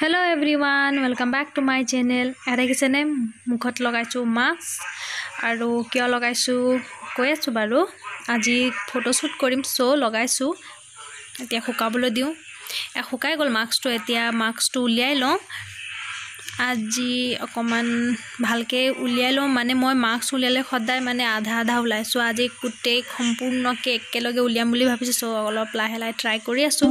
Hello everyone, welcome back to my channel. Are kisene mukhot lagaichu mask aru kya lagaichu koi achu baru aji photo shoot korim so lagaichu etia khukabolo diu e khukai gol mask to etia mask to uliai lo aji okoman bhalke uliai lo mane moi mask uliale khodai mane adha adha ulaisu aji kutte সম্পূর্ণ ke ekkeloge uliam buli bhabisu so olop lahe lahe try kori asu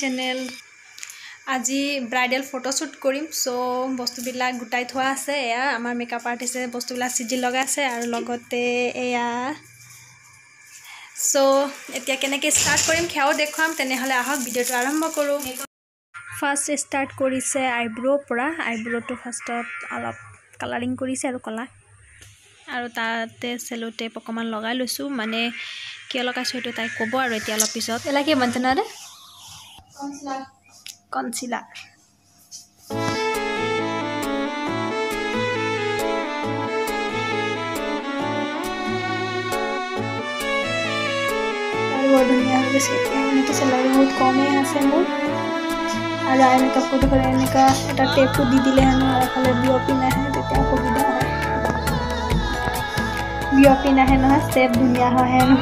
channel আজি bridal photo shoot কৰিম so বস্তু বিলাক গুটাই থোৱা আছে এয়া আমাৰ makeup আৰ্টিস্টে বস্তু বিলাক সিজি লগা আছে আৰু লগতে এয়া সো এতিয়া কেনেকৈ স্টাৰ্ট কৰিম খেও দেখুৱাম তেনেহলে আহক ভিডিওটো আৰম্ভ কৰো ফাৰ্স্ট স্টাৰ্ট কৰিছে আইব্ৰো পৰা আইব্ৰোটো ফাৰ্স্টত অলপ কালাৰিং কৰিছে আৰু কলা আৰু তাতে সেলো টেপ অকমান লগাই লৈছো মানে কি লগাইছো এটো তাই ক'ব আৰু এতিয়া অলপ পিছত এলাকে বন্তনাৰে concealer दुनिया हो गई तो सैलरी बहुत कम है আছে মোৰ আৰু আই মেকআপ কৰি কৰে এনেকা এটা টেপটো দি দিলে হেনো আৰু খালে বিওপি নাহে তেতিয়া সুবিধা হয় বিওপি নাহে নহয় সেভ দুনিয়া হয় হেনো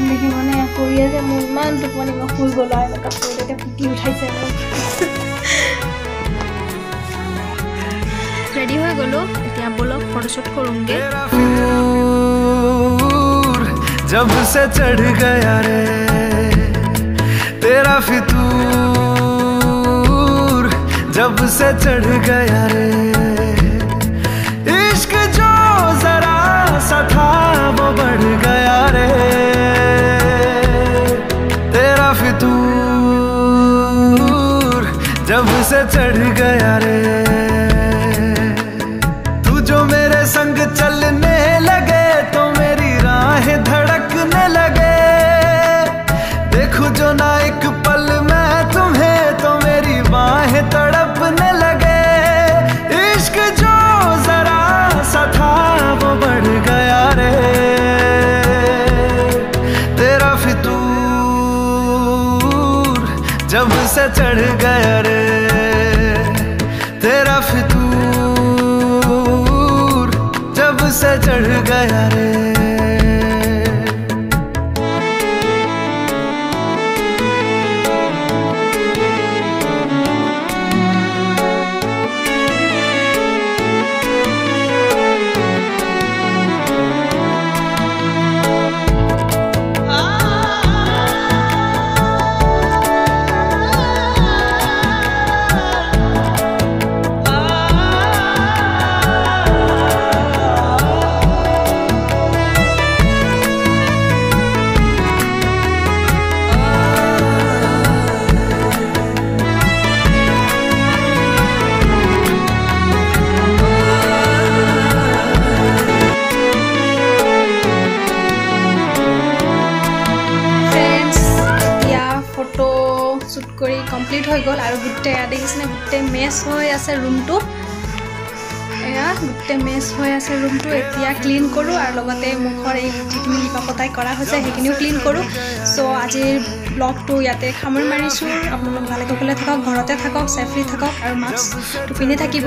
দেখি মানে কৰি আছে মোৰ মান টোপনি মই শুই গ'লো আৰু মেকআপ কৰি তেতিয়া ফুটি উঠাইছে মোক ৰেডি হৈ গ'লো এতিয়া বলক ফটোশুট কरूंगे जब से चढ़ गया रे तेरा फितूर जब से चढ़ गया रे इश्क जो जरा सा था वो बढ़ गया रे तेरा फितूर जब से चढ़ गया रे तू जो मेरे संग चलने लगे तो मेरी राहें धड़कने लगे देखो जो ना एक पल मैं तुम्हें तो मेरी बाहें तड़पने लगे इश्क जो जरा सा था वो बढ़ गया रे तेरा फितूर जब से चढ़ गया रे तेरा फितूर जब से चढ़ गया रे শুট কৰি কমপ্লিট হৈ গল আৰু গুটে দেখিছনে গুটে মেছ হৈ আছে ৰুমটো এয়া গুটে মেছ হৈ আছে ৰুমটো এতিয়া ক্লিন কৰো আৰু লগতে মুখৰ এই যিখিনি লিপাপতাই কৰা হৈছে সেইখিনিও ক্লিন কৰো সো আজিৰ ব্লগটো ইয়াতে সামৰি মাৰিছো আপোনালোক ভালে কুশলে থাকক ঘৰতে থাকক সেফলি থাকক আৰু মাস্ক পিন্ধি থাকিব